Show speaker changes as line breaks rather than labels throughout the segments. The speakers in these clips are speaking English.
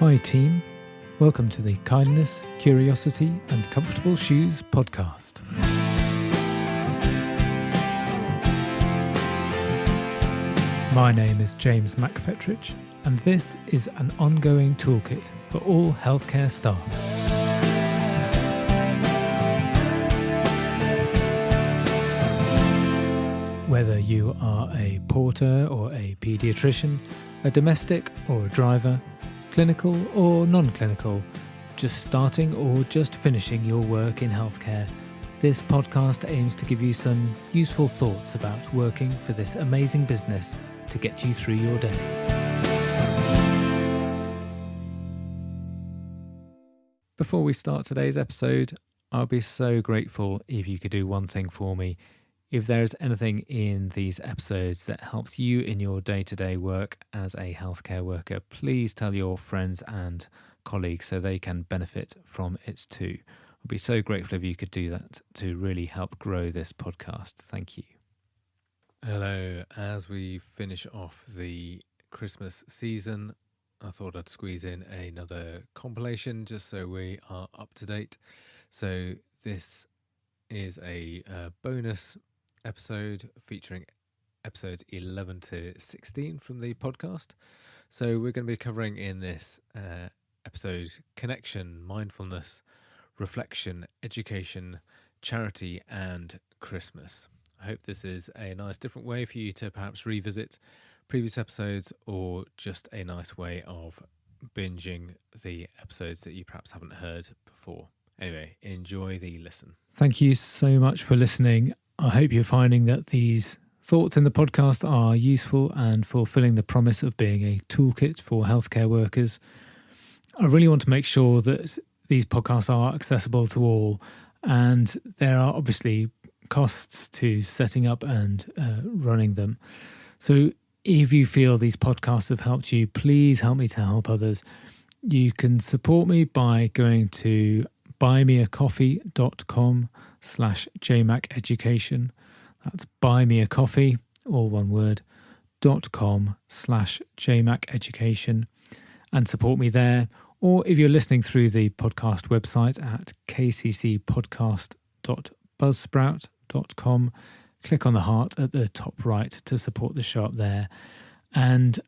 Hi team, welcome to the Kindness, Curiosity and Comfortable Shoes podcast. My name is James McFetrich and this is an ongoing toolkit for all healthcare staff. Whether you are a porter or a paediatrician, a domestic or a driver, clinical or non-clinical, just starting or just finishing your work in healthcare, this podcast aims to give you some useful thoughts about working for this amazing business to get you through your day. Before we start today's episode, I'll be so grateful if you could do one thing for me. If there is anything in these episodes that helps you in your day-to-day work as a healthcare worker, please tell your friends and colleagues so they can benefit from it too. I'd be so grateful if you could do that to really help grow this podcast. Thank you. Hello. As we finish off the Christmas season, I thought I'd squeeze in another compilation just so we are up to date. So this is a bonus episode featuring episodes 11 to 16 from the podcast. So we're going to be covering in this episode connection, mindfulness, reflection, education, charity and Christmas. I hope this is a nice different way for you to perhaps revisit previous episodes or just a nice way of binging the episodes that you perhaps haven't heard before. Anyway, enjoy the listen. Thank you so much for listening. I hope you're finding that these thoughts in the podcast are useful and fulfilling the promise of being a toolkit for healthcare workers. I really want to make sure that these podcasts are accessible to all, and there are obviously costs to setting up and running them. So if you feel these podcasts have helped you, please help me to help others. You can support me by going to buymeacoffee.com/jmaceducation. That's buymeacoffee, all one word, .com/jmaceducation, and support me there. Or if you're listening through the podcast website at kccpodcast.buzzsprout.com, click on the heart at the top right to support the show up there. And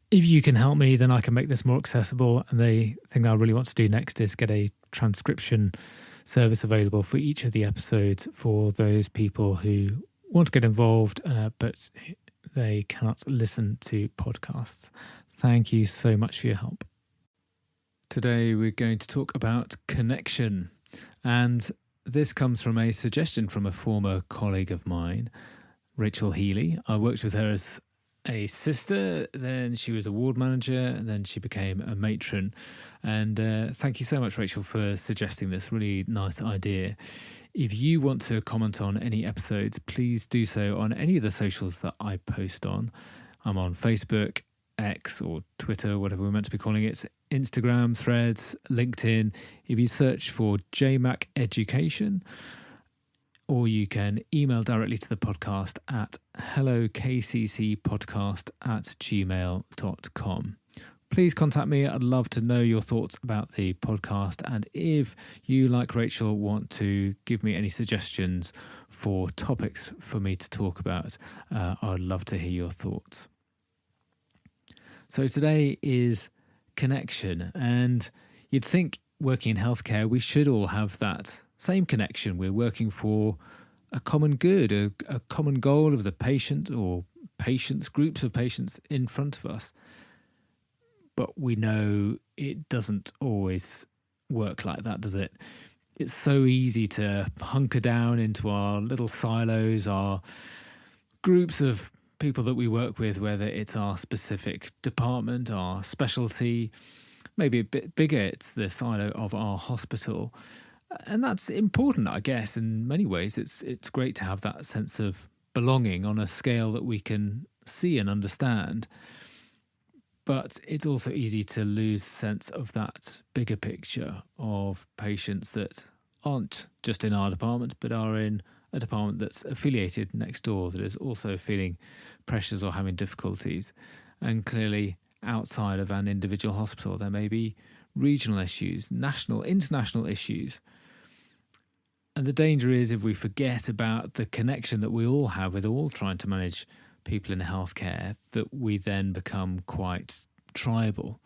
if you can help me, then I can make this more accessible. And the thing I really want to do next is get a transcription service available for each of the episodes for those people who want to get involved, but they cannot listen to podcasts. Thank you so much for your help. Today we're going to talk about connection. And this comes from a suggestion from a former colleague of mine, Rachel Healy. I worked with her as a sister, then she was a ward manager, and then she became a matron. And thank you so much, Rachel, for suggesting this really nice idea. If you want to comment on any episodes, please do so on any of the socials that I post on. I'm on Facebook, X or Twitter, whatever we're meant to be calling it, Instagram, Threads, LinkedIn. If you search for JMac Education, or you can email directly to the podcast at hellokccpodcast@gmail.com. Please contact me. I'd love to know your thoughts about the podcast. And if you, like Rachel, want to give me any suggestions for topics for me to talk about, I'd love to hear your thoughts. So today is connection. And you'd think working in healthcare, we should all have that same connection. We're working for a common good, a common goal of the patient or patients, groups of patients in front of us. But we know it doesn't always work like that, does it? It's so easy to hunker down into our little silos, our groups of people that we work with, whether it's our specific department, our specialty, maybe a bit bigger, it's the silo of our hospital. And that's important, I guess, in many ways. It's great to have that sense of belonging on a scale that we can see and understand. But it's also easy to lose sense of that bigger picture of patients that aren't just in our department, but are in a department that's affiliated next door that is also feeling pressures or having difficulties. And clearly outside of an individual hospital. There may be regional issues, national, international issues. And the danger is if we forget about the connection that we all have with all trying to manage people in healthcare, that we then become quite tribal.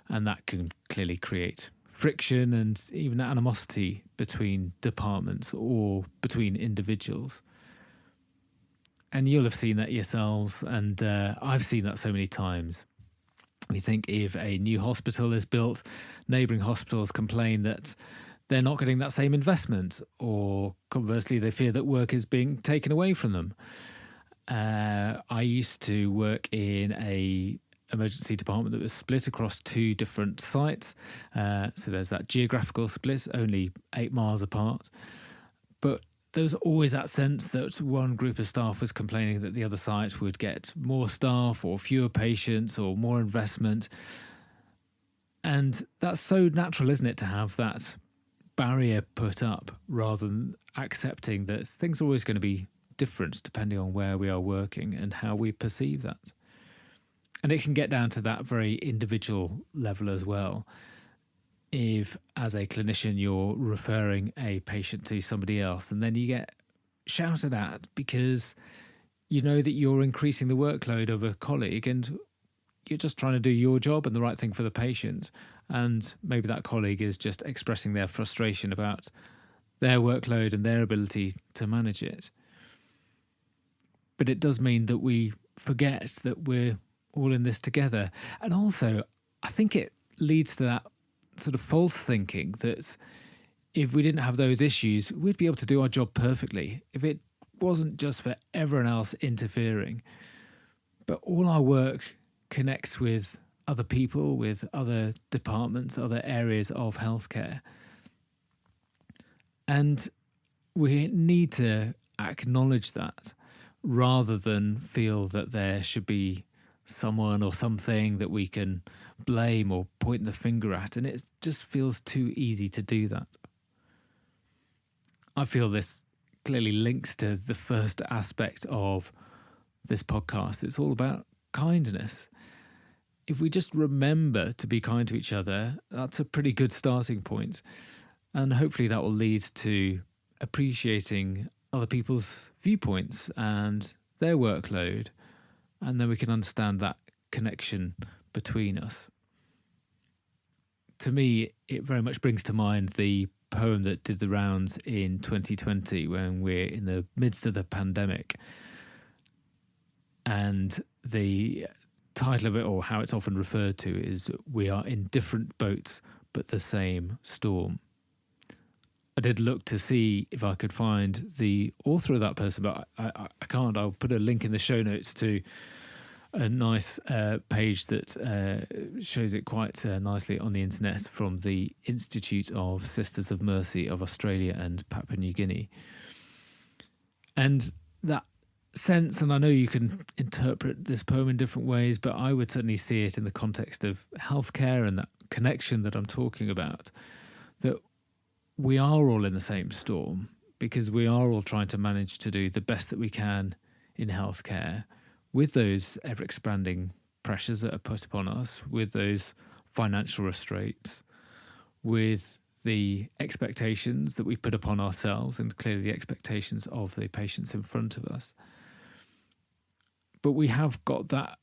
And that can clearly create friction and even animosity between departments or between individuals. And you'll have seen that yourselves, and I've seen that so many times. We think if a new hospital is built, neighbouring hospitals complain that they're not getting that same investment, or conversely, they fear that work is being taken away from them. I used to work in a emergency department that was split across 2 different sites. So there's that geographical split, only 8 miles apart. But there was always that sense that one group of staff was complaining that the other site would get more staff or fewer patients or more investment. And that's so natural, isn't it, to have that barrier put up rather than accepting that things are always going to be different depending on where we are working and how we perceive that. And it can get down to that very individual level as well. If, as a clinician, you're referring a patient to somebody else and then you get shouted at because you know that you're increasing the workload of a colleague and you're just trying to do your job and the right thing for the patient, and maybe that colleague is just expressing their frustration about their workload and their ability to manage it. But it does mean that we forget that we're all in this together. And also, I think it leads to that sort of false thinking that if we didn't have those issues, we'd be able to do our job perfectly if it wasn't just for everyone else interfering. But all our work connects with other people, with other departments, other areas of healthcare. And we need to acknowledge that rather than feel that there should be someone or something that we can blame or point the finger at. And it just feels too easy to do that. I feel this clearly links to the first aspect of this podcast. It's all about kindness. If we just remember to be kind to each other, that's a pretty good starting point. And hopefully that will lead to appreciating other people's viewpoints and their workload. And then we can understand that connection between us. To me, it very much brings to mind the poem that did the rounds in 2020 when we're in the midst of the pandemic. And the title of it, or how it's often referred to, is "We are in different boats, but the same storm." I did look to see if I could find the author of that person, but I can't. I'll put a link in the show notes to a nice page that shows it quite nicely on the internet from the Institute of Sisters of Mercy of Australia and Papua New Guinea. And that sense, and I know you can interpret this poem in different ways, but I would certainly see it in the context of healthcare and that connection that I'm talking about, that we are all in the same storm because we are all trying to manage to do the best that we can in healthcare with those ever-expanding pressures that are put upon us, with those financial restraints, with the expectations that we put upon ourselves and clearly the expectations of the patients in front of us. But we have got that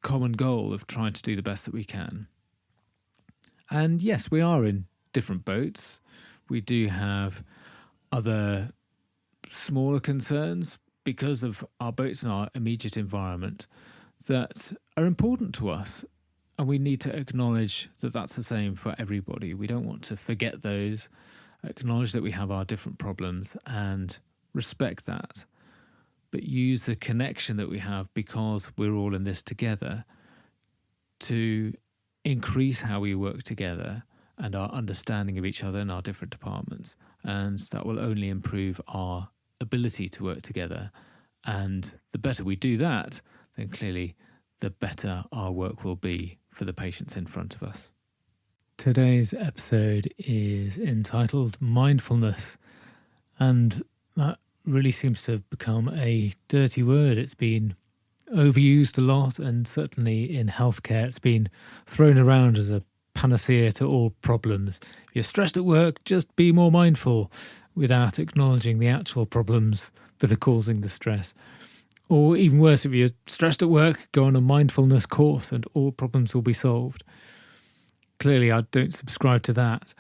common goal of trying to do the best that we can. And yes, we are in different boats. We do have other smaller concerns because of our boats and our immediate environment that are important to us. And we need to acknowledge that that's the same for everybody. We don't want to forget those, acknowledge that we have our different problems and respect that. But use the connection that we have because we're all in this together to increase how we work together and our understanding of each other and our different departments. And that will only improve our ability to work together. And the better we do that, then clearly the better our work will be for the patients in front of us. Today's episode is entitled Mindfulness. And that really seems to have become a dirty word. It's been overused a lot, and certainly in healthcare, it's been thrown around as a panacea to all problems. If you're stressed at work, just be more mindful, without acknowledging the actual problems that are causing the stress. Or even worse, if you're stressed at work, go on a mindfulness course and all problems will be solved. Clearly, I don't subscribe to that.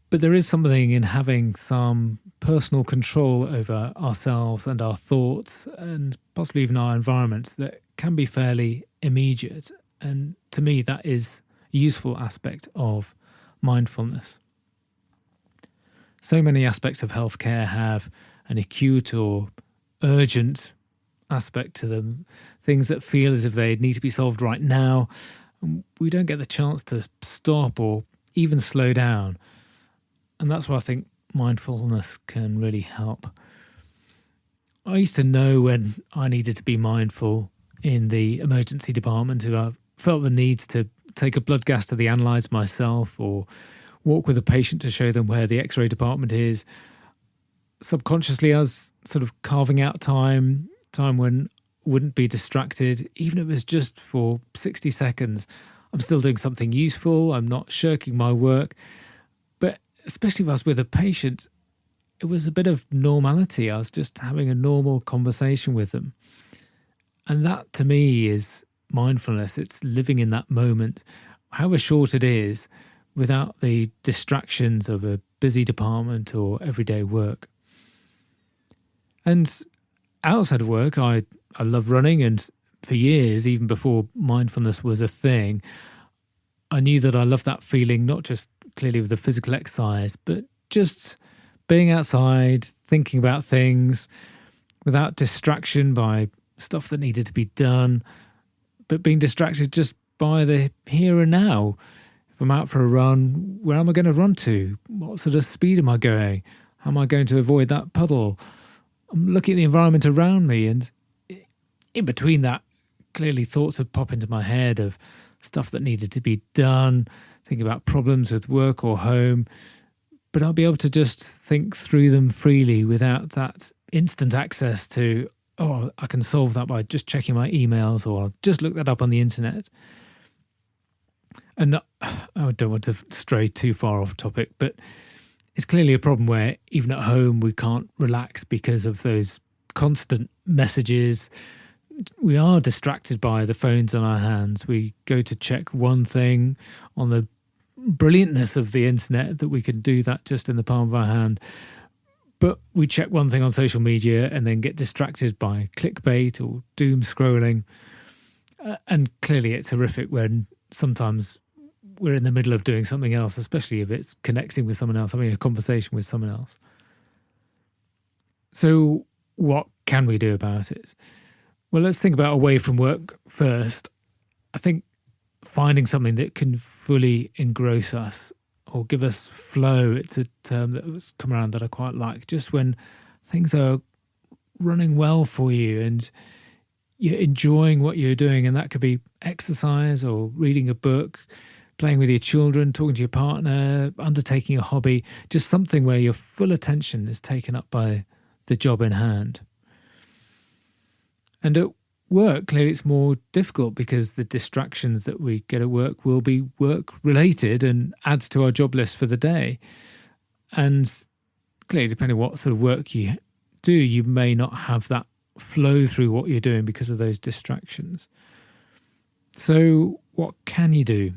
But there is something in having some personal control over ourselves and our thoughts, and possibly even our environment, that can be fairly immediate. And to me, that is a useful aspect of mindfulness. So many aspects of healthcare have an acute or urgent aspect to them, things that feel as if they need to be solved right now. We don't get the chance to stop or even slow down. And that's where I think mindfulness can really help. I used to know when I needed to be mindful in the emergency department, if I felt the need to take a blood gas to the analyse myself, or walk with a patient to show them where the X-ray department is. Subconsciously, I was sort of carving out time when I wouldn't be distracted, even if it was just for 60 seconds. I'm still doing something useful. I'm not shirking my work. But especially if I was with a patient, it was a bit of normality. I was just having a normal conversation with them. And that, to me, is mindfulness. It's living in that moment, however short it is, without the distractions of a busy department or everyday work. And outside of work, I love running, and for years, even before mindfulness was a thing, I knew that I loved that feeling, not just clearly with the physical exercise, but just being outside, thinking about things without distraction by stuff that needed to be done, but being distracted just by the here and now. If I'm out for a run, where am I going to run to? What sort of speed am I going? How am I going to avoid that puddle? I'm looking at the environment around me, and in between that, clearly thoughts would pop into my head of stuff that needed to be done, thinking about problems with work or home, but I'll be able to just think through them freely without that instant access to, oh, I can solve that by just checking my emails, or I'll just look that up on the internet. And I don't want to stray too far off topic, but it's clearly a problem where even at home we can't relax because of those constant messages. We are distracted by the phones on our hands. We go to check one thing on the brilliantness of the internet, that we can do that just in the palm of our hand. But we check one thing on social media and then get distracted by clickbait or doom scrolling. And clearly it's horrific when sometimes we're in the middle of doing something else, especially if it's connecting with someone else, having a conversation with someone else. So what can we do about it? Well, let's think about away from work first. I think finding something that can fully engross us or give us flow, it's a term that has come around that I quite like, just when things are running well for you and you're enjoying what you're doing. And that could be exercise or reading a book, playing with your children, talking to your partner, undertaking a hobby, just something where your full attention is taken up by the job in hand. And at work, clearly it's more difficult because the distractions that we get at work will be work related and adds to our job list for the day. And clearly, depending on what sort of work you do, you may not have that flow through what you're doing because of those distractions. So what can you do?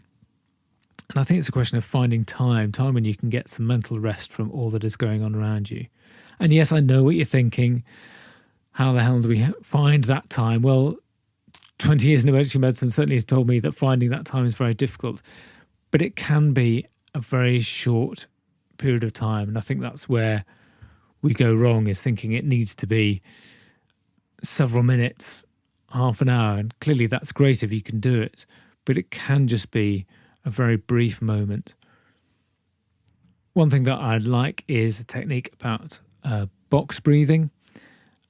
And I think it's a question of finding time when you can get some mental rest from all that is going on around you. And yes, I know what you're thinking. How the hell do we find that time? Well, 20 years in emergency medicine certainly has told me that finding that time is very difficult, but it can be a very short period of time. And I think that's where we go wrong, is thinking it needs to be several minutes, half an hour. And clearly that's great if you can do it, but it can just be a very brief moment. One thing that I like is a technique about box breathing.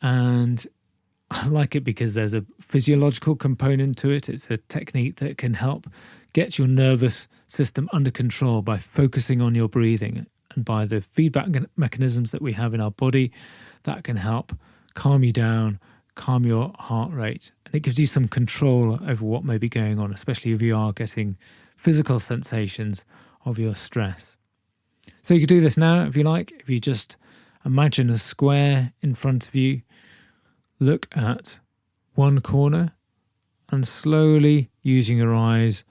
And I like it because there's a physiological component to it. It's a technique that can help get your nervous system under control by focusing on your breathing, and by the feedback mechanisms that we have in our body that can help calm you down, calm your heart rate, and it gives you some control over what may be going on, especially if you are getting physical sensations of your stress. So you can do this now if you like. If you just imagine a square in front of you, look at one corner and slowly, using your eyes,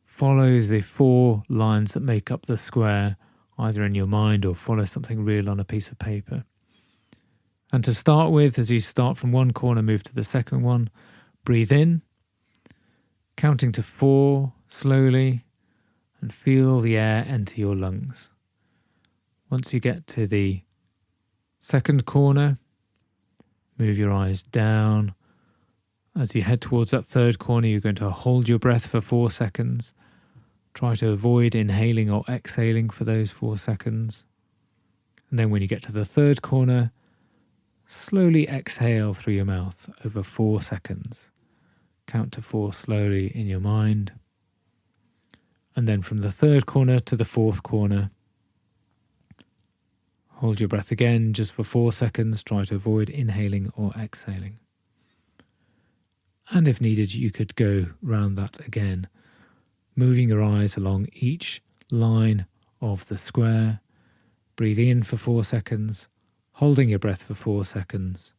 follow the 4 lines that make up the square, either in your mind or follow something real on a piece of paper. And to start with, as you start from one corner, move to the second one, breathe in, counting to 4 slowly, and feel the air enter your lungs. Once you get to the second corner, move your eyes down. As you head towards that third corner, you're going to hold your breath for 4 seconds. Try to avoid inhaling or exhaling for those 4 seconds. And then when you get to the third corner, slowly exhale through your mouth over 4 seconds. Count to 4 slowly in your mind. And then from the third corner to the fourth corner, hold your breath again just for 4 seconds. Try to avoid inhaling or exhaling. And if needed, you could go round that again, moving your eyes along each line of the square. Breathing in for 4 seconds, holding your breath for 4 seconds,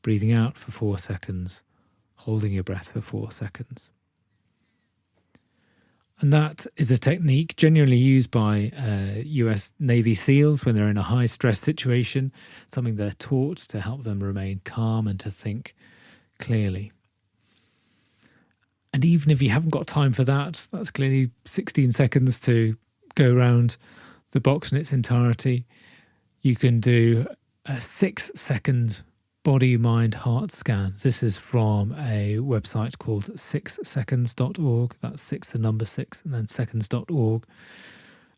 breathing out for 4 seconds, holding your breath for 4 seconds. And that is a technique generally used by US Navy SEALs when they're in a high stress situation, something they're taught to help them remain calm and to think clearly. And even if you haven't got time for that, that's clearly 16 seconds to go around the box in its entirety. You can do a 6-second body, mind, heart scan. This is from a website called 6seconds.org. That's 6, the number 6, and then seconds.org.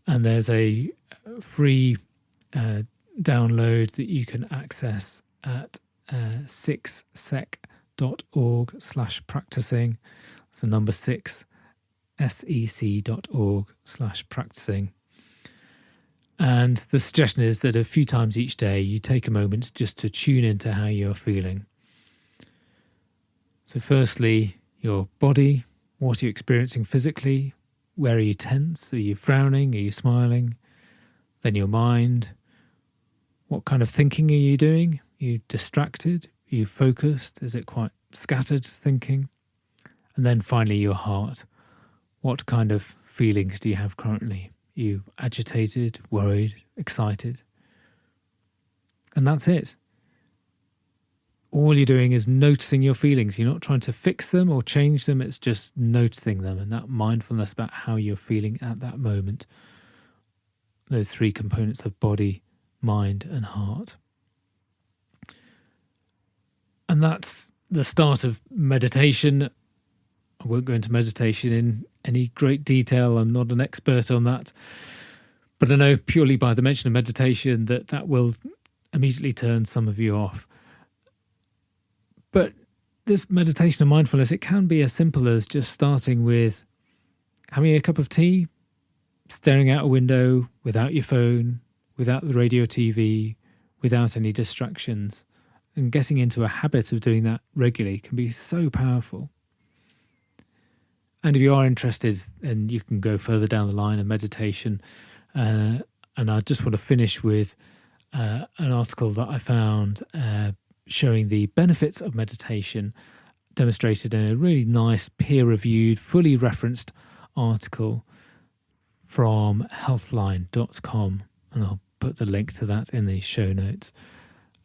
And there's a free download that you can access at 6sec.org/practicing. It's the number 6, sec.org/practicing. And the suggestion is that a few times each day you take a moment just to tune into how you're feeling. So firstly, your body. What are you experiencing physically? Where are you tense? Are you frowning? Are you smiling? Then your mind. What kind of thinking are you doing? Are you distracted? Are you focused? Is it quite scattered thinking? And then finally your heart. What kind of feelings do you have currently? Are you agitated, worried, excited? And that's it. All you're doing is noticing your feelings. You're not trying to fix them or change them. It's just noticing them, and that mindfulness about how you're feeling at that moment. Those 3 components of body, mind, and heart. And that's the start of meditation. I won't go into meditation in any great detail. I'm not an expert on that. But I know purely by the mention of meditation that will immediately turn some of you off. But this meditation and mindfulness, it can be as simple as just starting with having a cup of tea, staring out a window without your phone, without the radio, TV, without any distractions. And getting into a habit of doing that regularly can be so powerful. And if you are interested, then you can go further down the line of meditation. And I just want to finish with an article that I found showing the benefits of meditation, demonstrated in a really nice, peer-reviewed, fully referenced article from healthline.com. And I'll put the link to that in the show notes.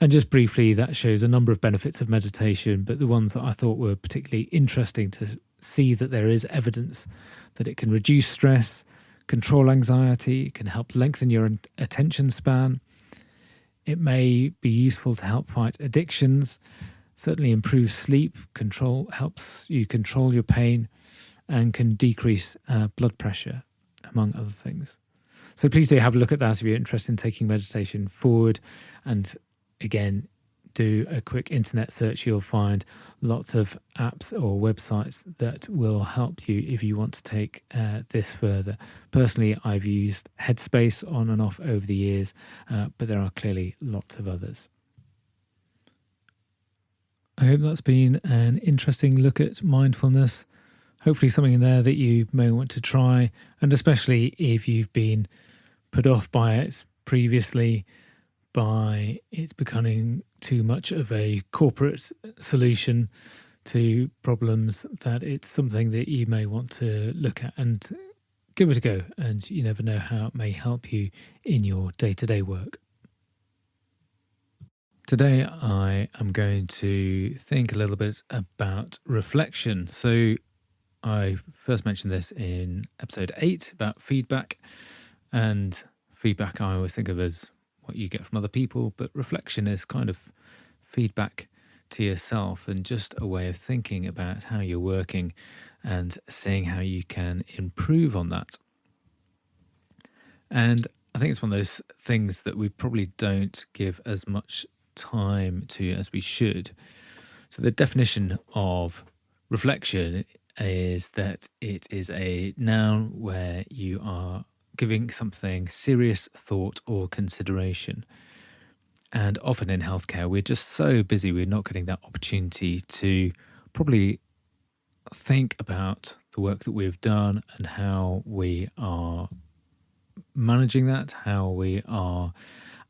And just briefly, that shows a number of benefits of meditation, but the ones that I thought were particularly interesting to see that there is evidence that it can reduce stress, control anxiety, it can help lengthen your attention span. It may be useful to help fight addictions, certainly improve sleep, helps you control your pain, and can decrease blood pressure, among other things. So please do have a look at that if you're interested in taking meditation forward. And again, do a quick internet search. You'll find lots of apps or websites that will help you if you want to take this further. Personally, I've used Headspace on and off over the years, but there are clearly lots of others. I hope that's been an interesting look at mindfulness. Hopefully something in there that you may want to try, and especially if you've been put off by it previously, by it's becoming too much of a corporate solution to problems, that it's something that you may want to look at and give it a go, and you never know how it may help you in your day-to-day work. Today I am going to think a little bit about reflection. So I first mentioned this in episode 8 about feedback, and feedback I always think of as what you get from other people, but reflection is kind of feedback to yourself and just a way of thinking about how you're working and seeing how you can improve on that. And I think it's one of those things that we probably don't give as much time to as we should. So the definition of reflection is that it is a noun where you are giving something serious thought or consideration. And often in healthcare, we're just so busy, we're not getting that opportunity to probably think about the work that we've done and how we are managing that, how we are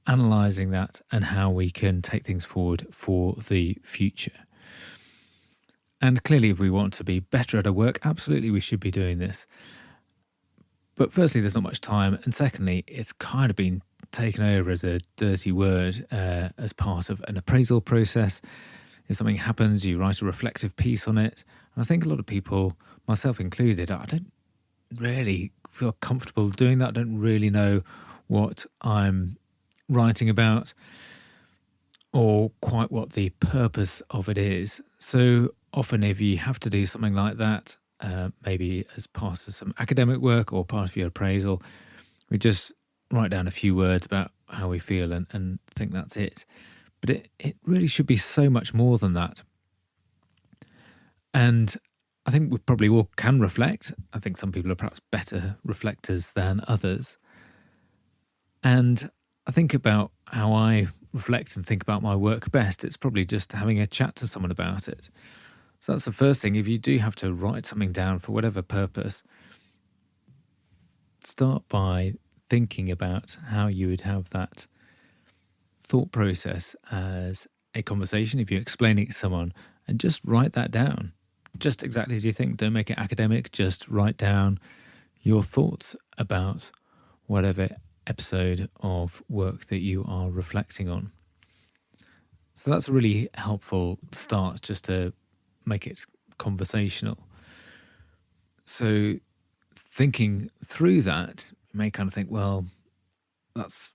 analysing that, and how we can take things forward for the future. And clearly, if we want to be better at our work, absolutely we should be doing this. But firstly, there's not much time. And secondly, it's kind of been taken over as a dirty word as part of an appraisal process. If something happens, you write a reflective piece on it. And I think a lot of people, myself included, I don't really feel comfortable doing that. I don't really know what I'm writing about or quite what the purpose of it is. So often if you have to do something like that, maybe as part of some academic work or part of your appraisal, we just write down a few words about how we feel and think that's it. But it really should be so much more than that. And I think we probably all can reflect. I think some people are perhaps better reflectors than others. And I think about how I reflect and think about my work best. It's probably just having a chat to someone about it. So that's the first thing. If you do have to write something down for whatever purpose, start by thinking about how you would have that thought process as a conversation. If you're explaining it to someone, and just write that down, just exactly as you think. Don't make it academic. Just write down your thoughts about whatever episode of work that you are reflecting on. So that's a really helpful start, just to make it conversational. So thinking through that, you may kind of think, well, that's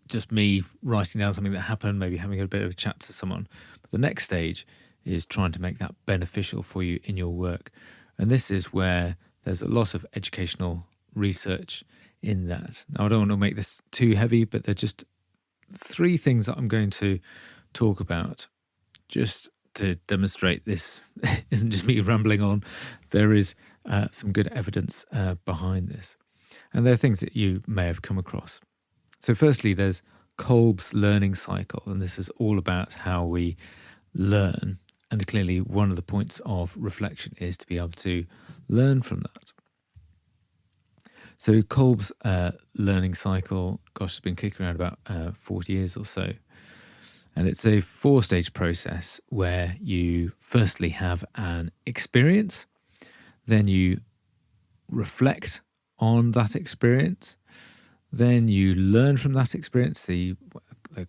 just me writing down something that happened, maybe having a bit of a chat to someone. But the next stage is trying to make that beneficial for you in your work. And this is where there's a lot of educational research in that. Now, I don't want to make this too heavy, but they're just 3 things that I'm going to talk about just to demonstrate this isn't just me rambling on. There is some good evidence behind this. And there are things that you may have come across. So firstly, there's Kolb's learning cycle, and this is all about how we learn. And clearly one of the points of reflection is to be able to learn from that. So Kolb's learning cycle, gosh, it's been kicking around about 40 years or so. And it's a 4-stage process where you firstly have an experience, then you reflect on that experience, then you learn from that experience. They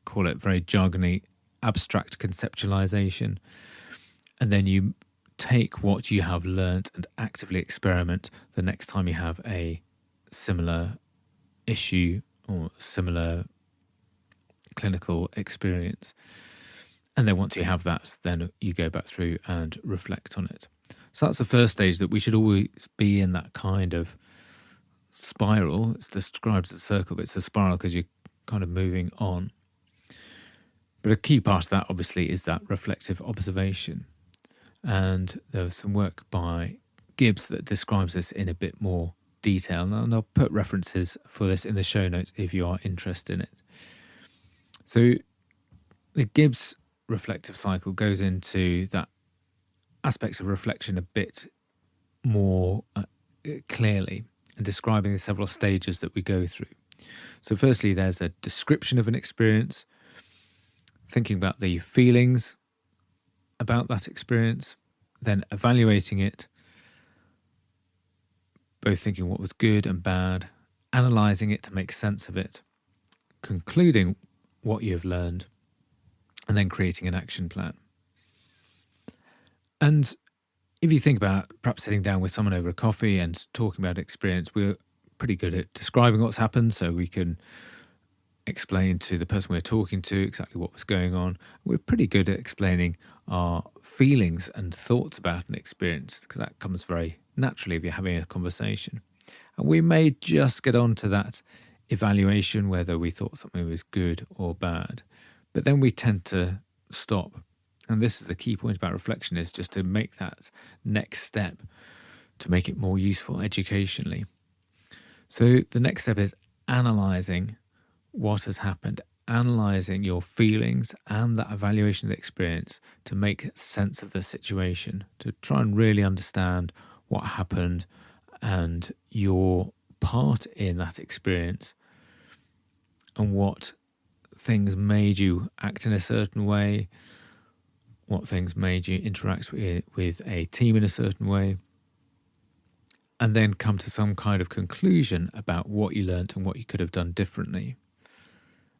call it very jargony, abstract conceptualization. And then you take what you have learnt and actively experiment the next time you have a similar issue or similar clinical experience. And then once you have that, then you go back through and reflect on it. So that's the first stage, that we should always be in that kind of spiral. It's described as a circle, but it's a spiral because you're kind of moving on. But a key part of that, obviously, is that reflective observation. And there was some work by Gibbs that describes this in a bit more detail. And I'll put references for this in the show notes if you are interested in it. So the Gibbs reflective cycle goes into that aspect of reflection a bit more clearly and describing the several stages that we go through. So firstly, there's a description of an experience, thinking about the feelings about that experience, then evaluating it, both thinking what was good and bad, analysing it to make sense of it, concluding what you have learned, and then creating an action plan. And if you think about perhaps sitting down with someone over a coffee and talking about experience, we're pretty good at describing what's happened, so we can explain to the person we're talking to exactly what was going on. We're pretty good at explaining our feelings and thoughts about an experience, because that comes very naturally if you're having a conversation. And we may just get on to that evaluation, whether we thought something was good or bad, but then we tend to stop. And this is the key point about reflection, is just to make that next step to make it more useful educationally. So the next step is analysing what has happened, analysing your feelings and that evaluation of the experience to make sense of the situation, to try and really understand what happened and your part in that experience and what things made you act in a certain way, what things made you interact with a team in a certain way, and then come to some kind of conclusion about what you learnt and what you could have done differently.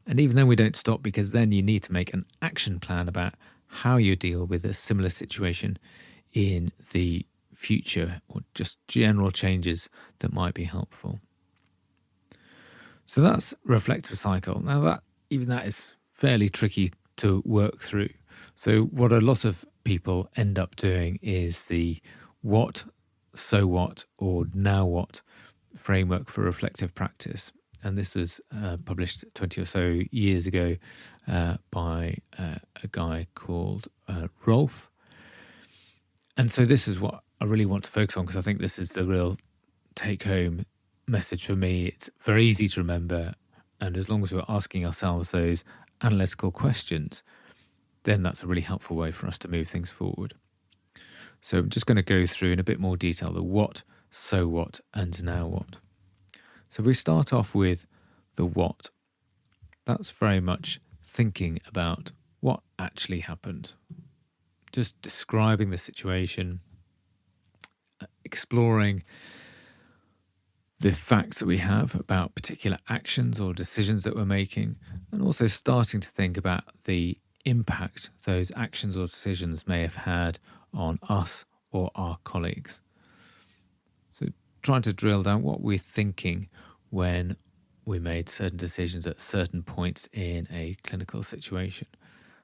And even then we don't stop, because then you need to make an action plan about how you deal with a similar situation in the future, or just general changes that might be helpful. So that's reflective cycle. Now that is fairly tricky to work through. So what a lot of people end up doing is the what, so what, or now what framework for reflective practice. And this was published 20 or so years ago by a guy called Rolf. And so this is what I really want to focus on, because I think this is the real take-home message for me. It's very easy to remember, and as long as we're asking ourselves those analytical questions, then that's a really helpful way for us to move things forward. So I'm just going to go through in a bit more detail the what, so what, and now what. So if we start off with the what, that's very much thinking about what actually happened. Just describing the situation, exploring the facts that we have about particular actions or decisions that we're making, and also starting to think about the impact those actions or decisions may have had on us or our colleagues. So trying to drill down what we're thinking when we made certain decisions at certain points in a clinical situation.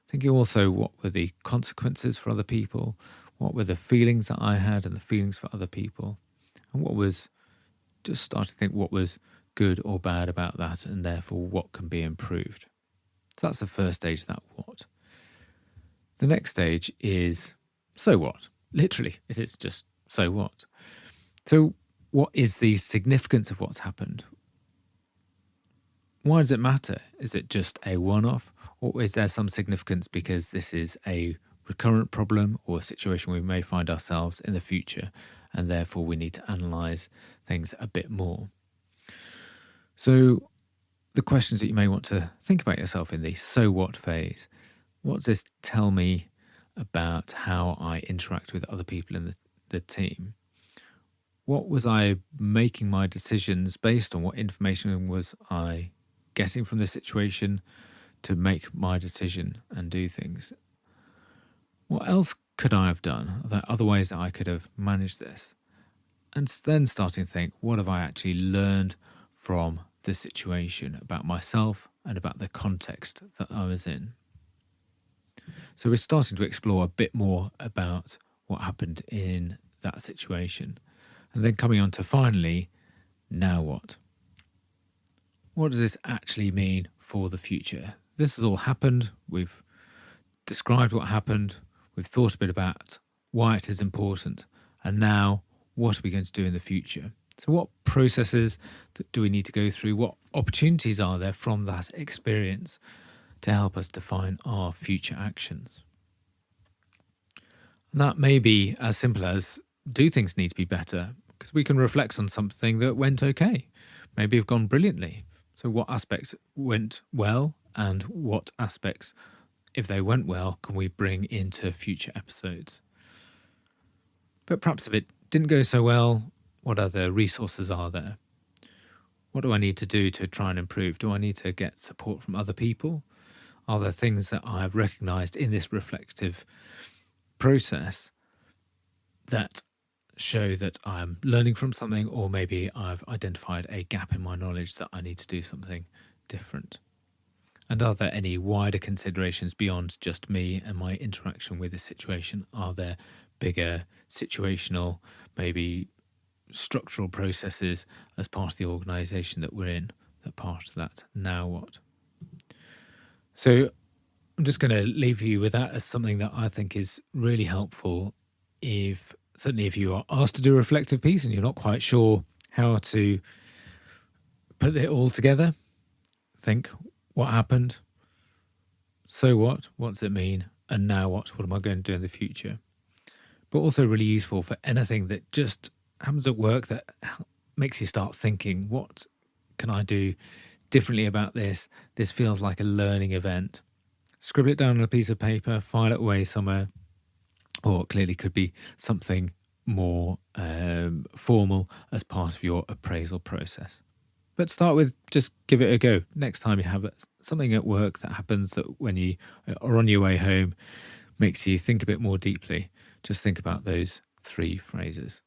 Thinking also, what were the consequences for other people? What were the feelings that I had and the feelings for other people? And just start to think what was good or bad about that, and therefore what can be improved. So that's the first stage, that what. The next stage is so what? Literally, it is just so what. So what is the significance of what's happened? Why does it matter? Is it just a one-off, or is there some significance because this is a recurrent problem or a situation we may find ourselves in the future, and therefore we need to analyse things a bit more? So the questions that you may want to think about yourself in the so what phase: what does this tell me about how I interact with other people in the team? What was I making my decisions based on? What information was I getting from the situation to make my decision and do things? What else could I have done? Are there other ways that I could have managed this? And then starting to think, what have I actually learned from the situation about myself and about the context that I was in? So we're starting to explore a bit more about what happened in that situation. And then coming on to finally, now what? What does this actually mean for the future? This has all happened. We've described what happened. We've thought a bit about why it is important. And now, what are we going to do in the future? So what processes do we need to go through? What opportunities are there from that experience to help us define our future actions. And that may be as simple as, do things need to be better? Because we can reflect on something that went okay, maybe have gone brilliantly. So what aspects went well, and what aspects, if they went well, can we bring into future episodes? But perhaps if it didn't go so well, what other resources are there? What do I need to do to try and improve? Do I need to get support from other people? Are there things that I've recognised in this reflective process that show that I'm learning from something, or maybe I've identified a gap in my knowledge that I need to do something different? And are there any wider considerations beyond just me and my interaction with the situation? Are there bigger situational, maybe structural processes as part of the organisation that we're in that part of that? Now what? So I'm just going to leave you with that as something that I think is really helpful certainly if you are asked to do a reflective piece and you're not quite sure how to put it all together. Think, what happened? So what? What does it mean? And now what? What am I going to do in the future? But also really useful for anything that just happens at work that makes you start thinking, what can I do differently about this? This feels like a learning event. Scribble it down on a piece of paper, file it away somewhere, or it clearly could be something more formal as part of your appraisal process. But start with just give it a go. Next time you have something at work that happens that when you are on your way home makes you think a bit more deeply, just think about those 3 phrases.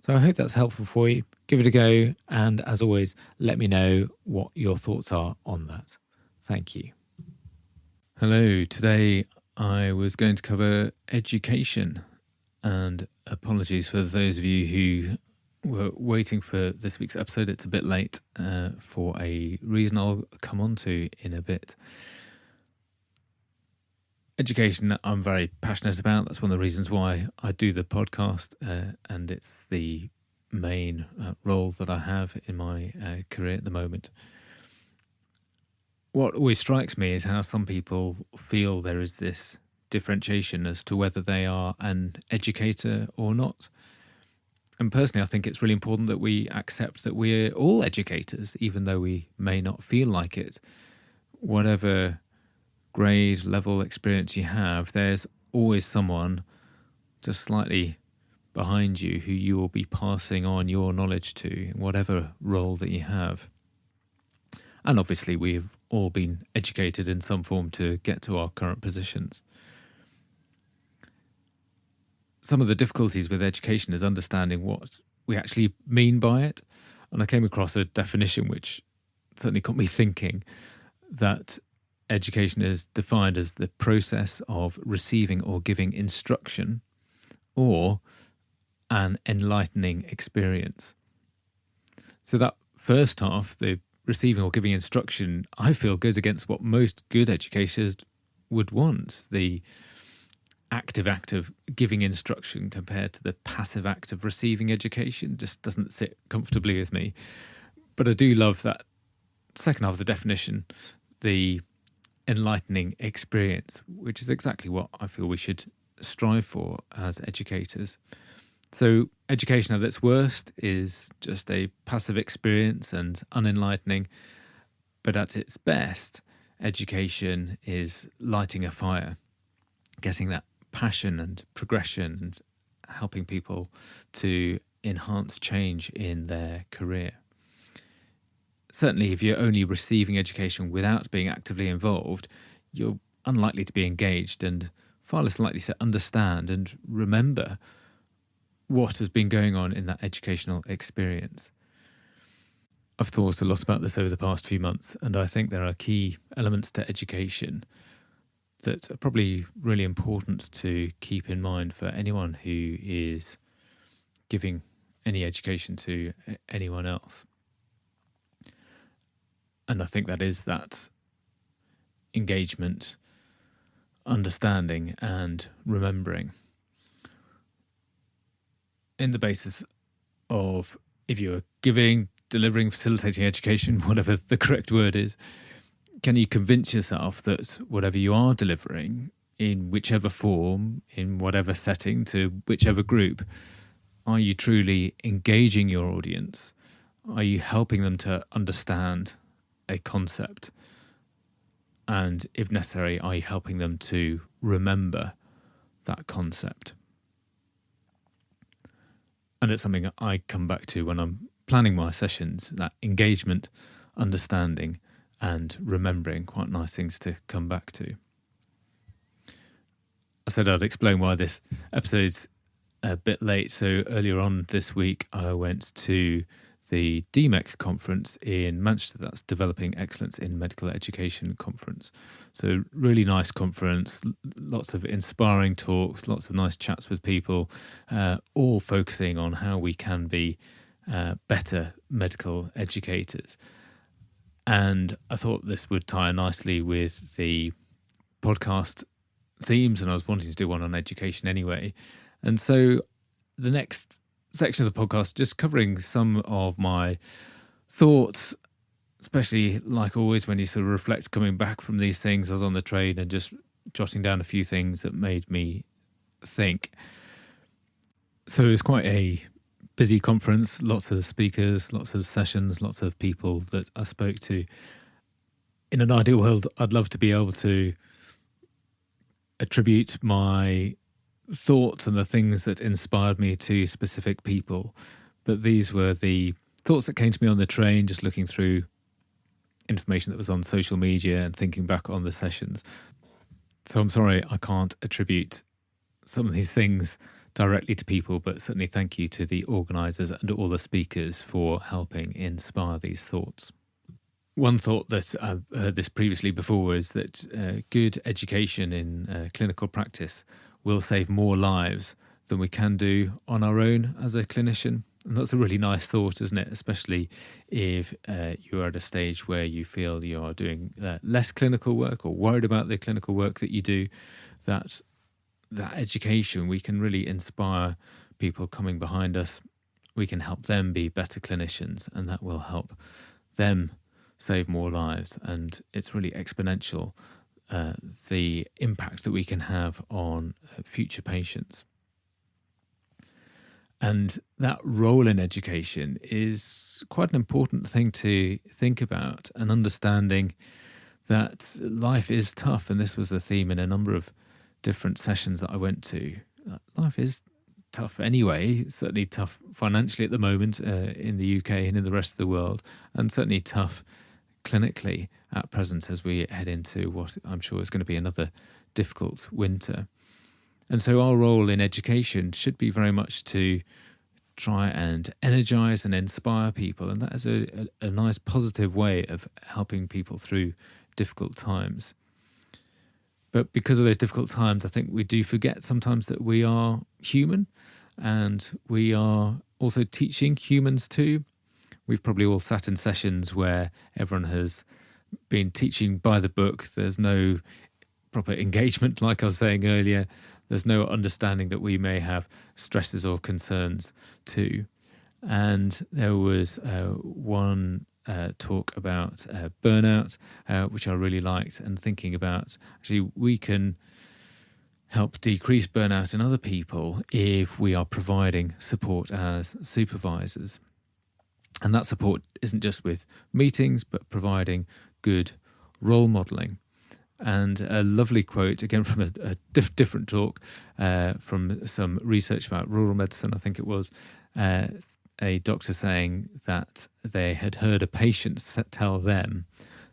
So I hope that's helpful for you. Give it a go. And as always, let me know what your thoughts are on that. Thank you. Hello. Today I was going to cover education, and apologies for those of you who were waiting for this week's episode. It's a bit late for a reason I'll come on to in a bit. Education I'm very passionate about. That's one of the reasons why I do the podcast, and it's the main role that I have in my career at the moment. What always strikes me is how some people feel there is this differentiation as to whether they are an educator or not. And personally, I think it's really important that we accept that we're all educators, even though we may not feel like it. Whatever grade, level, experience you have, there's always someone just slightly behind you who you will be passing on your knowledge to, in whatever role that you have. And obviously, we've all been educated in some form to get to our current positions. Some of the difficulties with education is understanding what we actually mean by it. And I came across a definition which certainly got me thinking, that education is defined as the process of receiving or giving instruction or an enlightening experience. So that first half, the receiving or giving instruction, I feel goes against what most good educators would want. The active act of giving instruction compared to the passive act of receiving education just doesn't sit comfortably with me. But I do love that second half of the definition, the enlightening experience, which is exactly what I feel we should strive for as educators. So education at its worst is just a passive experience and unenlightening, but at its best, education is lighting a fire, getting that passion and progression and helping people to enhance change in their career. Certainly, if you're only receiving education without being actively involved, you're unlikely to be engaged and far less likely to understand and remember what has been going on in that educational experience. I've thought a lot about this over the past few months, and I think there are key elements to education that are probably really important to keep in mind for anyone who is giving any education to anyone else. And I think that is that engagement, understanding, and remembering. In the basis of, if you're giving, delivering, facilitating education, whatever the correct word is, can you convince yourself that whatever you are delivering, in whichever form, in whatever setting, to whichever group, are you truly engaging your audience? Are you helping them to understand a concept? And if necessary, are you helping them to remember that concept? And it's something I come back to when I'm planning my sessions, that engagement, understanding, and remembering, quite nice things to come back to. I said I'd explain why this episode's a bit late. So earlier on this week, I went to the DMEC conference in Manchester. That's Developing Excellence in Medical Education conference. So really nice conference, lots of inspiring talks, lots of nice chats with people, all focusing on how we can be better medical educators. And I thought this would tie nicely with the podcast themes, and I was wanting to do one on education anyway. And so the next section of the podcast, just covering some of my thoughts, especially like always when you sort of reflect coming back from these things. I was on the train and just jotting down a few things that made me think. So it was quite a busy conference, lots of speakers, lots of sessions, lots of people that I spoke to. In an ideal world, I'd love to be able to attribute my thoughts and the things that inspired me to specific people. But these were the thoughts that came to me on the train, just looking through information that was on social media and thinking back on the sessions. So I'm sorry I can't attribute some of these things directly to people, but certainly thank you to the organisers and all the speakers for helping inspire these thoughts. One thought that I've heard this previously before is that good education in clinical practice will save more lives than we can do on our own as a clinician. And that's a really nice thought, isn't it? Especially if you're at a stage where you feel you are doing less clinical work or worried about the clinical work that you do, that education, we can really inspire people coming behind us. We can help them be better clinicians, and that will help them save more lives. And it's really exponential, the impact that we can have on future patients. And that role in education is quite an important thing to think about, and understanding that life is tough. And this was a theme in a number of different sessions that I went to. Life is tough anyway, certainly tough financially at the moment in the UK and in the rest of the world, and certainly tough clinically at present as we head into what I'm sure is going to be another difficult winter. And so our role in education should be very much to try and energize and inspire people, and that is a nice positive way of helping people through difficult times. But because of those difficult times, I think we do forget sometimes that we are human, and we are also teaching humans too. We've probably all sat in sessions where everyone has been teaching by the book. There's no proper engagement, like I was saying earlier. There's no understanding that we may have stresses or concerns too. And there was one talk about burnout, which I really liked, and thinking about actually we can help decrease burnout in other people if we are providing support as supervisors. And that support isn't just with meetings, but providing good role modelling. And a lovely quote, again from a different talk, from some research about rural medicine, I think it was, a doctor saying that they had heard a patient tell them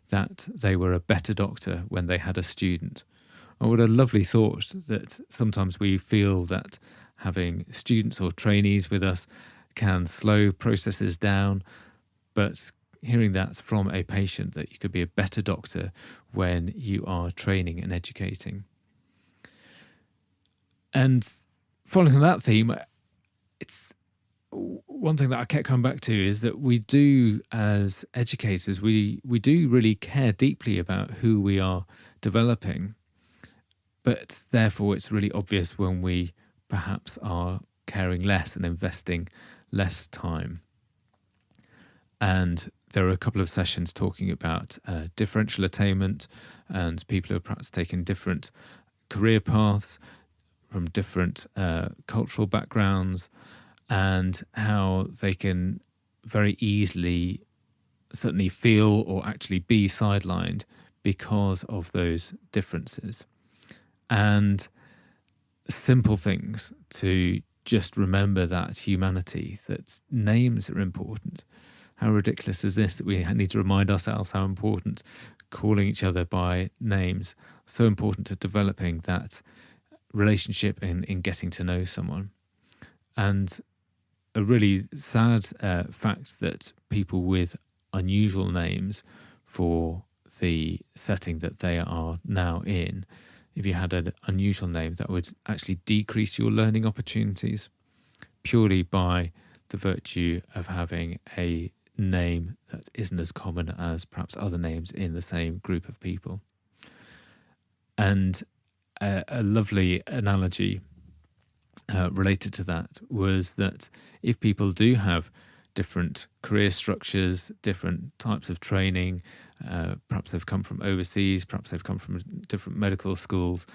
that they were a better doctor when they had a student. Oh, what a lovely thought, that sometimes we feel that having students or trainees with us can slow processes down, but hearing that from a patient, that you could be a better doctor when you are training and educating. And following on that theme, it's one thing that I kept coming back to is that we do, as educators, we do really care deeply about who we are developing, but therefore it's really obvious when we perhaps are caring less and investing less time. And there are a couple of sessions talking about differential attainment and people who are perhaps taking different career paths from different cultural backgrounds, and how they can very easily certainly feel or actually be sidelined because of those differences. And simple things to just remember that humanity, that names are important. How ridiculous is this that we need to remind ourselves how important calling each other by names, so important to developing that relationship in getting to know someone. And a really sad fact that people with unusual names for the setting that they are now in, if you had an unusual name, that would actually decrease your learning opportunities purely by the virtue of having a name that isn't as common as perhaps other names in the same group of people. And a lovely analogy related to that was that if people do have different career structures, different types of training, perhaps they've come from overseas, perhaps they've come from different medical schools,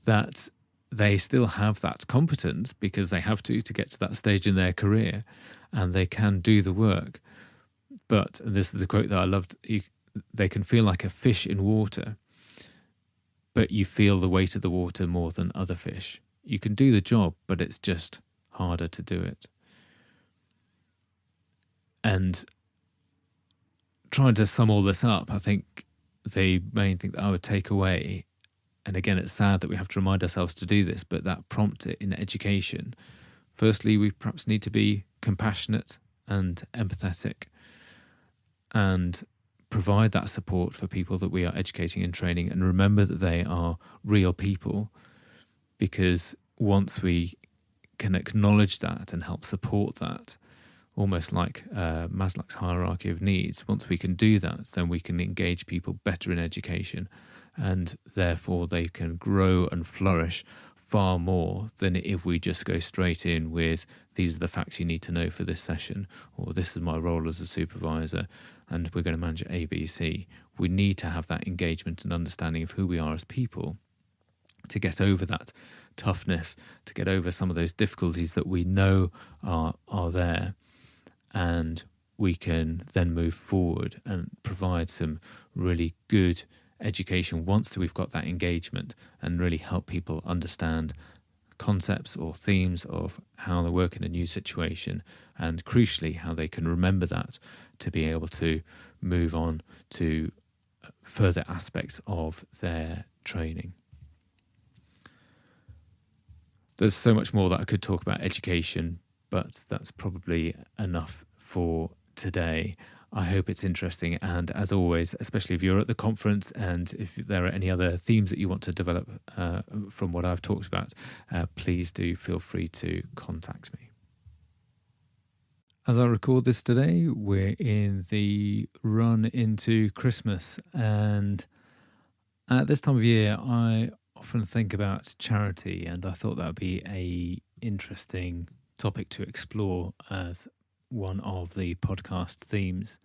that they still have that competence because they have to get to that stage in their career, and they can do the work. But, and this is a quote that I loved, they can feel like a fish in water, but you feel the weight of the water more than other fish. You can do the job, but it's just harder to do it. And trying to sum all this up, I think the main thing that I would take away, and again, it's sad that we have to remind ourselves to do this, but that prompt in education, firstly, we perhaps need to be compassionate and empathetic and provide that support for people that we are educating and training, and remember that they are real people, because once we can acknowledge that and help support that, almost like Maslow's hierarchy of needs, once we can do that, then we can engage people better in education, and therefore they can grow and flourish far more than if we just go straight in with, these are the facts you need to know for this session, or this is my role as a supervisor, and we're going to manage ABC. We need to have that engagement and understanding of who we are as people to get over that toughness, to get over some of those difficulties that we know are there. And we can then move forward and provide some really good education once we've got that engagement, and really help people understand concepts or themes of how they work in a new situation, and crucially how they can remember that to be able to move on to further aspects of their training. There's so much more that I could talk about education, but that's probably enough for today. I hope it's interesting, and as always, especially if you're at the conference and if there are any other themes that you want to develop from what I've talked about, please do feel free to contact me. As I record this today, we're in the run into Christmas, and at this time of year I often think about charity, and I thought that would be a interesting topic to explore as one of the podcast themes.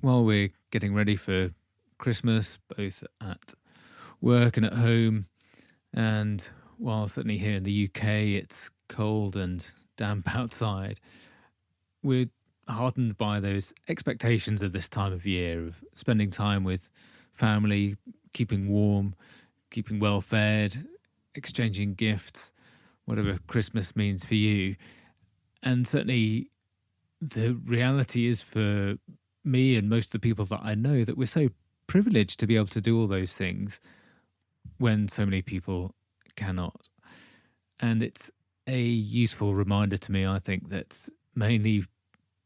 While we're getting ready for Christmas, both at work and at home, and while certainly here in the UK it's cold and damp outside, we're heartened by those expectations of this time of year, of spending time with family, keeping warm, keeping well fed, exchanging gifts, whatever Christmas means for you. And certainly the reality is, for me and most of the people that I know, that we're so privileged to be able to do all those things when so many people cannot. And it's a useful reminder to me, I think, that mainly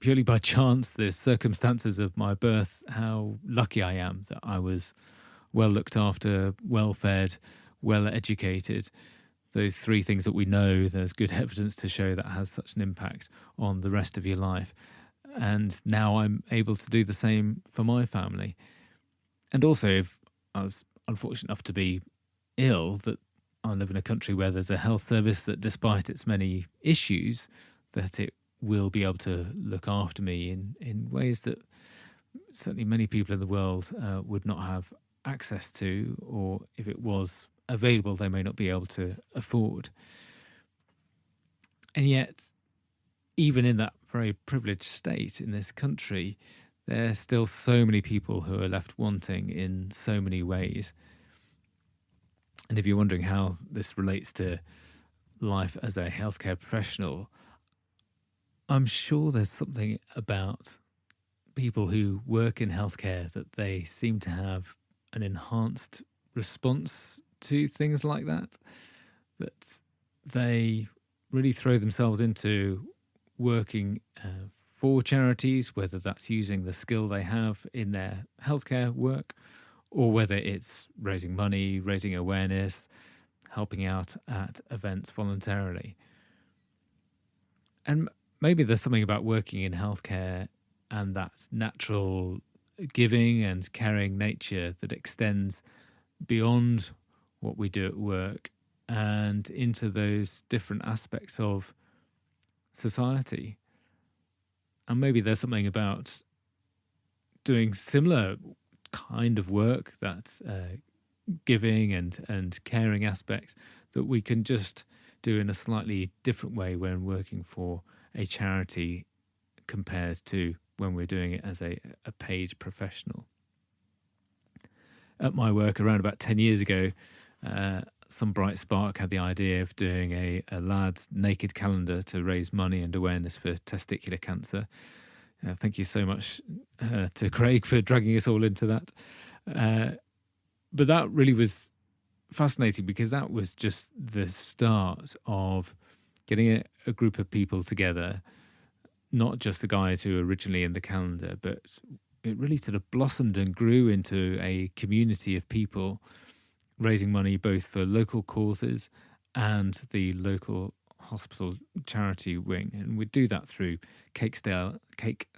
purely by chance, the circumstances of my birth, how lucky I am that I was well looked after, well fed, well educated. Those three things that we know, there's good evidence to show that has such an impact on the rest of your life. And now I'm able to do the same for my family. And also, if I was unfortunate enough to be ill, that I live in a country where there's a health service that, despite its many issues, that it will be able to look after me in ways that certainly many people in the world would not have access to, or if it was available, they may not be able to afford. And yet, even in that very privileged state in this country, there are still so many people who are left wanting in so many ways. And if you're wondering how this relates to life as a healthcare professional, I'm sure there's something about people who work in healthcare that they seem to have an enhanced response to things like that, that they really throw themselves into working for charities, whether that's using the skill they have in their healthcare work, or whether it's raising money, raising awareness, helping out at events voluntarily. And maybe there's something about working in healthcare and that natural giving and caring nature that extends beyond what we do at work and into those different aspects of society. And maybe there's something about doing similar kind of work, that giving and caring aspects, that we can just do in a slightly different way when working for a charity compared to when we're doing it as a paid professional. At my work around about 10 years ago, some bright spark had the idea of doing a lad's naked calendar to raise money and awareness for testicular cancer. Thank you so much to Craig for dragging us all into that. But that really was fascinating, because that was just the start of getting a group of people together, not just the guys who were originally in the calendar, but it really sort of blossomed and grew into a community of people raising money both for local causes and the local hospital charity wing. And we'd do that through cake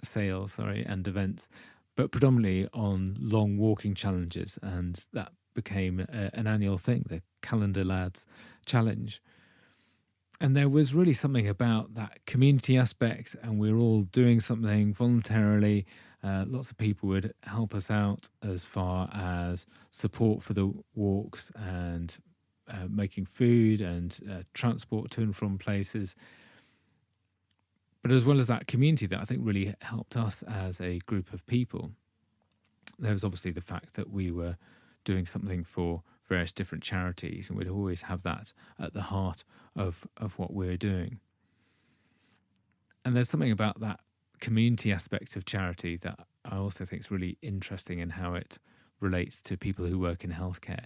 sales and events, but predominantly on long walking challenges. And that became an annual thing, the Calendar Lads Challenge. And there was really something about that community aspect, and we were all doing something voluntarily. Lots of people would help us out as far as support for the walks and making food and transport to and from places. But as well as that community that I think really helped us as a group of people, there was obviously the fact that we were doing something for various different charities, and we'd always have that at the heart of what we're doing. And there's something about that community aspect of charity that I also think is really interesting in how it relates to people who work in healthcare.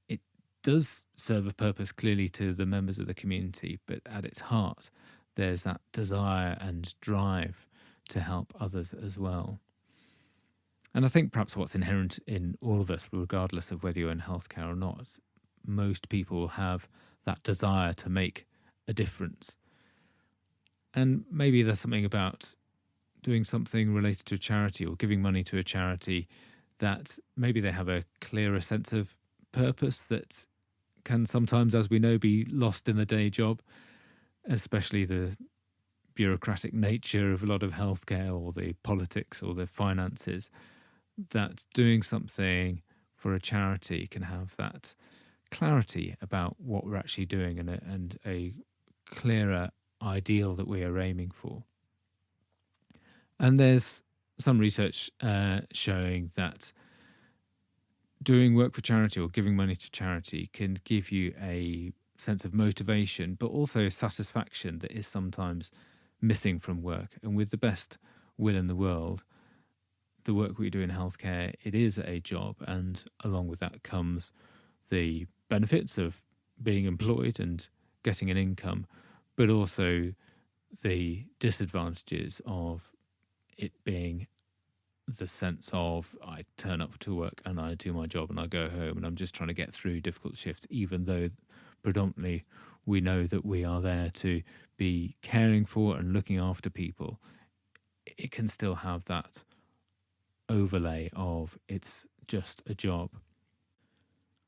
It does serve a purpose clearly to the members of the community, but at its heart, there's that desire and drive to help others as well. And I think perhaps what's inherent in all of us, regardless of whether you're in healthcare or not, most people have that desire to make a difference. And maybe there's something about doing something related to a charity or giving money to a charity that maybe they have a clearer sense of purpose that can sometimes, as we know, be lost in the day job, especially the bureaucratic nature of a lot of healthcare or the politics or the finances, that doing something for a charity can have that clarity about what we're actually doing and a clearer ideal that we are aiming for. And there's some research showing that doing work for charity or giving money to charity can give you a sense of motivation, but also satisfaction that is sometimes missing from work. And with the best will in the world, the work we do in healthcare, it is a job, and along with that comes the benefits of being employed and getting an income, but also the disadvantages of it being the sense of I turn up to work and I do my job and I go home and I'm just trying to get through difficult shifts, even though predominantly we know that we are there to be caring for and looking after people. It can still have that overlay of it's just a job.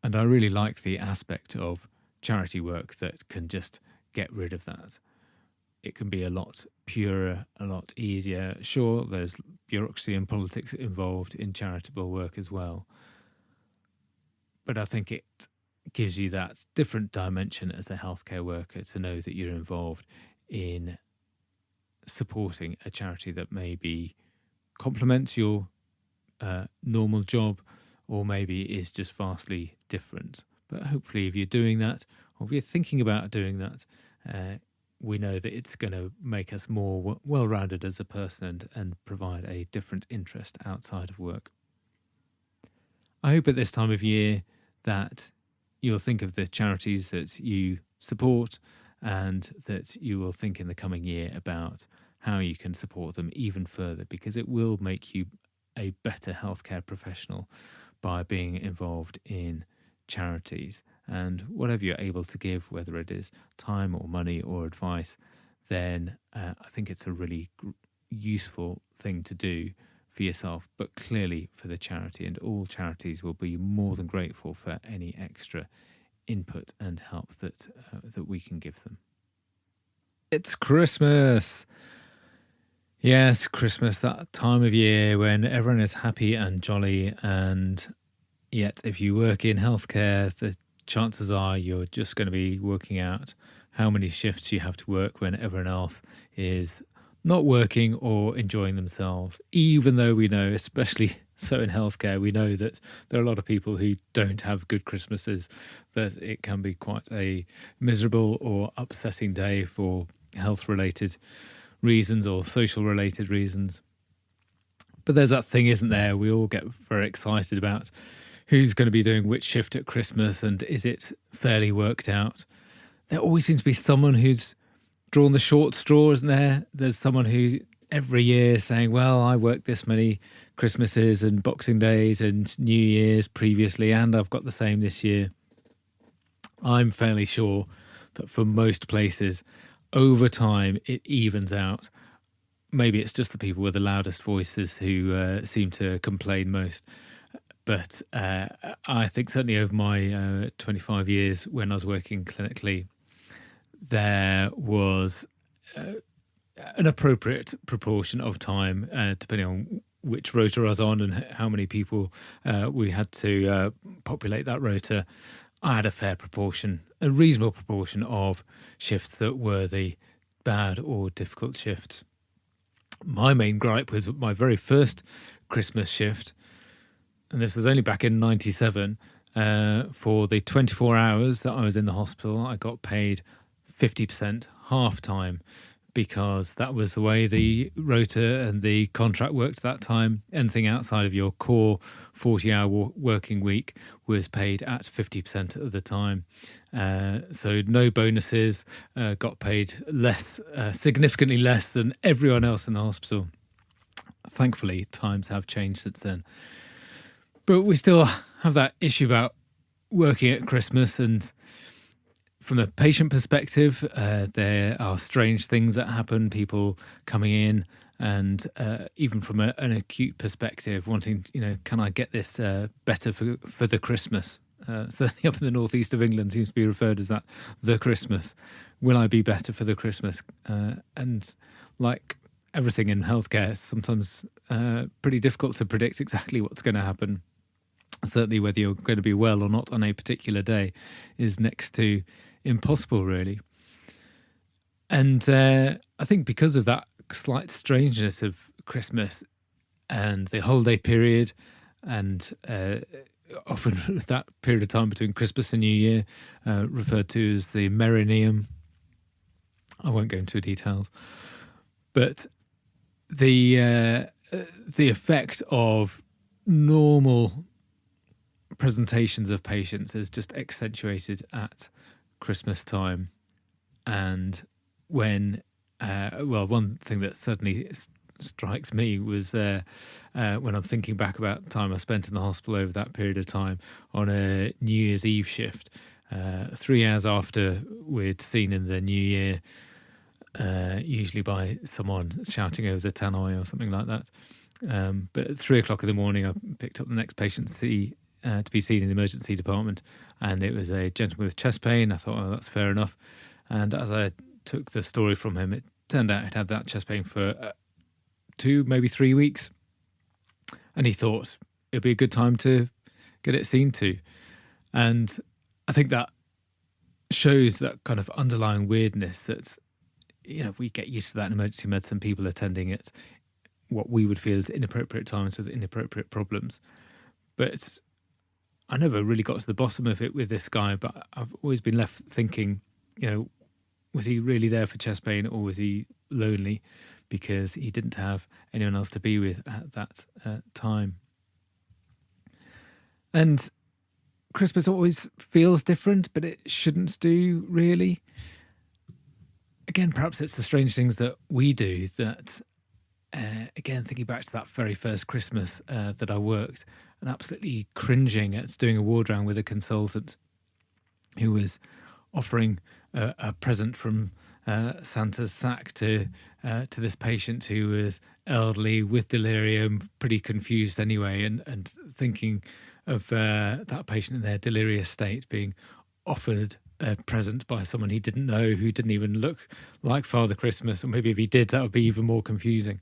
And I really like the aspect of charity work that can just get rid of that. it can be a lot purer, a lot easier. Sure, there's bureaucracy and politics involved in charitable work as well, but I think it gives you that different dimension as a healthcare worker to know that you're involved in supporting a charity that maybe complements your normal job, or maybe is just vastly different. But hopefully, if you're doing that, or if you're thinking about doing that, we know that it's going to make us more well-rounded as a person and provide a different interest outside of work. I hope at this time of year that you'll think of the charities that you support, and that you will think in the coming year about how you can support them even further, because it will make you a better healthcare professional by being involved in charities. And whatever you're able to give, whether it is time or money or advice, then I think it's a really useful thing to do for yourself, but clearly for the charity. And all charities will be more than grateful for any extra input and help that we can give them. It's Christmas. Yes, Christmas, that time of year when everyone is happy and jolly, and yet if you work in healthcare, the chances are you're just going to be working out how many shifts you have to work when everyone else is not working or enjoying themselves, even though we know, especially so in healthcare, we know that there are a lot of people who don't have good Christmases, that it can be quite a miserable or upsetting day for health-related reasons or social-related reasons. But there's that thing, isn't there? We all get very excited about who's going to be doing which shift at Christmas, and is it fairly worked out? There always seems to be someone who's drawn the short straw, isn't there? There's someone who every year saying, well, I worked this many Christmases and Boxing Days and New Year's previously, and I've got the same this year. I'm fairly sure that for most places, over time, it evens out. Maybe it's just the people with the loudest voices who seem to complain most. But I think certainly over my 25 years when I was working clinically, there was an appropriate proportion of time, depending on which rota I was on and how many people we had to populate that rota. I had a fair proportion, a reasonable proportion of shifts that were the bad or difficult shifts. My main gripe was my very first Christmas shift, and this was only back in 97. For the 24 hours that I was in the hospital, I got paid 50% half time, because that was the way the rota and the contract worked at that time. Anything outside of your core 40-hour working week was paid at 50% of the time. So no bonuses, got paid less, significantly less than everyone else in the hospital. Thankfully, times have changed since then. But we still have that issue about working at Christmas, and from a patient perspective, there are strange things that happen, people coming in, and even from an acute perspective, wanting, can I get this better for the Christmas? Certainly up in the northeast of England seems to be referred as that, the Christmas. Will I be better for the Christmas? And like everything in healthcare, sometimes pretty difficult to predict exactly what's going to happen. Certainly whether you're going to be well or not on a particular day is next to impossible, really. And I think because of that slight strangeness of Christmas and the holiday period, and often that period of time between Christmas and New Year, referred to as the Merineum. I won't go into details, but the effect of normal presentations of patients is just accentuated at Christmas time. And when one thing that certainly strikes me was when I'm thinking back about time I spent in the hospital over that period of time on a New Year's Eve shift, 3 hours after we'd seen in the new year, usually by someone shouting over the tannoy or something like that. But at 3 o'clock in the morning, I picked up the next patient to be seen in the emergency department, and it was a gentleman with chest pain. I thought, oh, that's fair enough. And as I took the story from him, it turned out he'd had that chest pain for 2, maybe 3 weeks. And he thought it'd be a good time to get it seen to. And I think that shows that kind of underlying weirdness that, we get used to that in emergency medicine, people attending at what we would feel is inappropriate times with inappropriate problems. But I never really got to the bottom of it with this guy, but I've always been left thinking, was he really there for chest pain, or was he lonely because he didn't have anyone else to be with at that time? And Christmas always feels different, but it shouldn't do, really. Again, perhaps it's the strange things that we do that, again, thinking back to that very first Christmas that I worked, and absolutely cringing at doing a ward round with a consultant who was offering a present from Santa's sack to this patient who was elderly with delirium, pretty confused anyway, and thinking of that patient in their delirious state being offered a present by someone he didn't know, who didn't even look like Father Christmas, or maybe if he did, that would be even more confusing.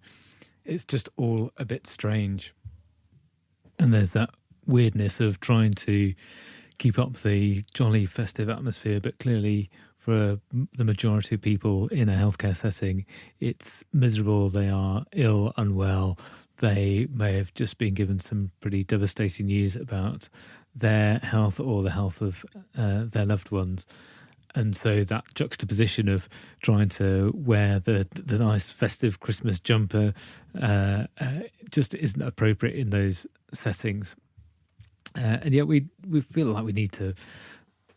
It's just all a bit strange. And there's that weirdness of trying to keep up the jolly festive atmosphere, but clearly for the majority of people in a healthcare setting, it's miserable. They are ill, unwell. They may have just been given some pretty devastating news about their health or the health of their loved ones. And so that juxtaposition of trying to wear the nice festive Christmas jumper just isn't appropriate in those settings. And yet we feel like we need to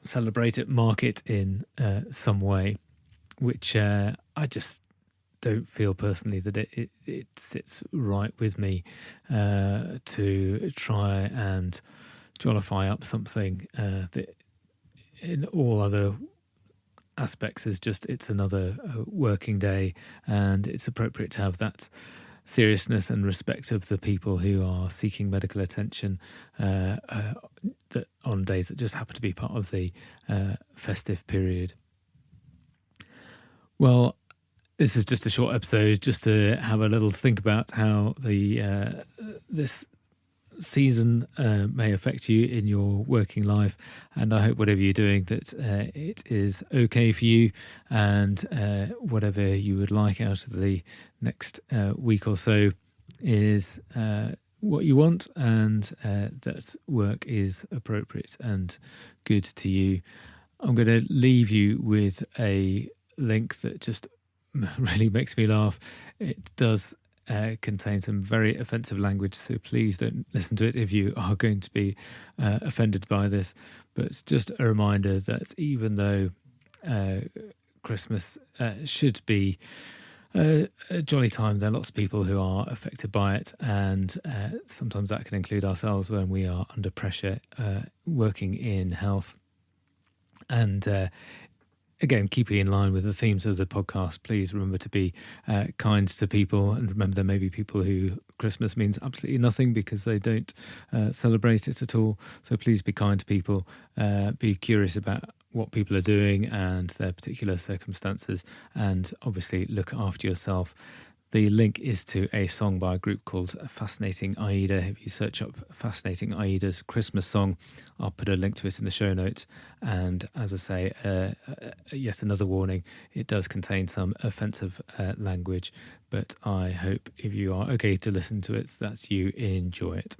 celebrate it, mark it in some way, which I just don't feel personally that it sits right with me to try and jollify up something that in all other aspects is just, it's another working day, and it's appropriate to have that seriousness and respect of the people who are seeking medical attention that on days that just happen to be part of the festive period. Well, this is just a short episode just to have a little think about how the this season may affect you in your working life, and I hope whatever you're doing that it is okay for you, and whatever you would like out of the next week or so is what you want, and that work is appropriate and good to you. I'm going to leave you with a link that just really makes me laugh. It does contain some very offensive language, so please don't listen to it if you are going to be offended by this. But it's just a reminder that even though Christmas should be a jolly time, there are lots of people who are affected by it, and sometimes that can include ourselves when we are under pressure working in health. And again, keeping in line with the themes of the podcast, please remember to be kind to people, and remember there may be people who Christmas means absolutely nothing because they don't celebrate it at all. So please be kind to people, be curious about what people are doing and their particular circumstances, and obviously look after yourself. The link is to a song by a group called Fascinating Aida. If you search up Fascinating Aida's Christmas song, I'll put a link to it in the show notes. And as I say, yet another warning, it does contain some offensive language, but I hope if you are okay to listen to it, that you enjoy it.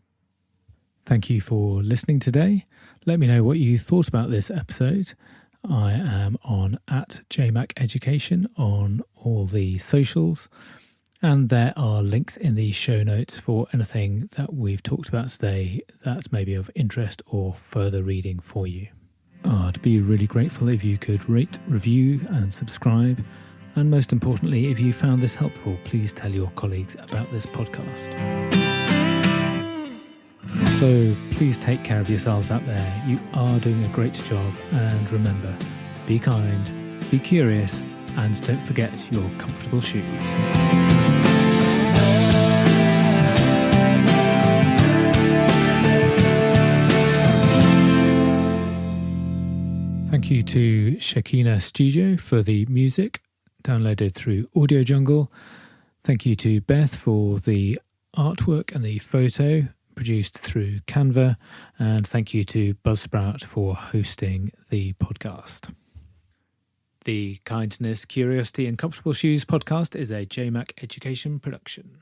Thank you for listening today. Let me know what you thought about this episode. I am on @JMacEducation on all the socials. And there are links in the show notes for anything that we've talked about today that may be of interest or further reading for you. I'd be really grateful if you could rate, review and subscribe. And most importantly, if you found this helpful, please tell your colleagues about this podcast. So please take care of yourselves out there. You are doing a great job. And remember, be kind, be curious, and don't forget your comfortable shoes. Thank you to Shakina Studio for the music, downloaded through Audio Jungle. Thank you to Beth for the artwork and the photo produced through Canva. And thank you to Buzzsprout for hosting the podcast. The Kindness, Curiosity and Comfortable Shoes podcast is a JMac Education production.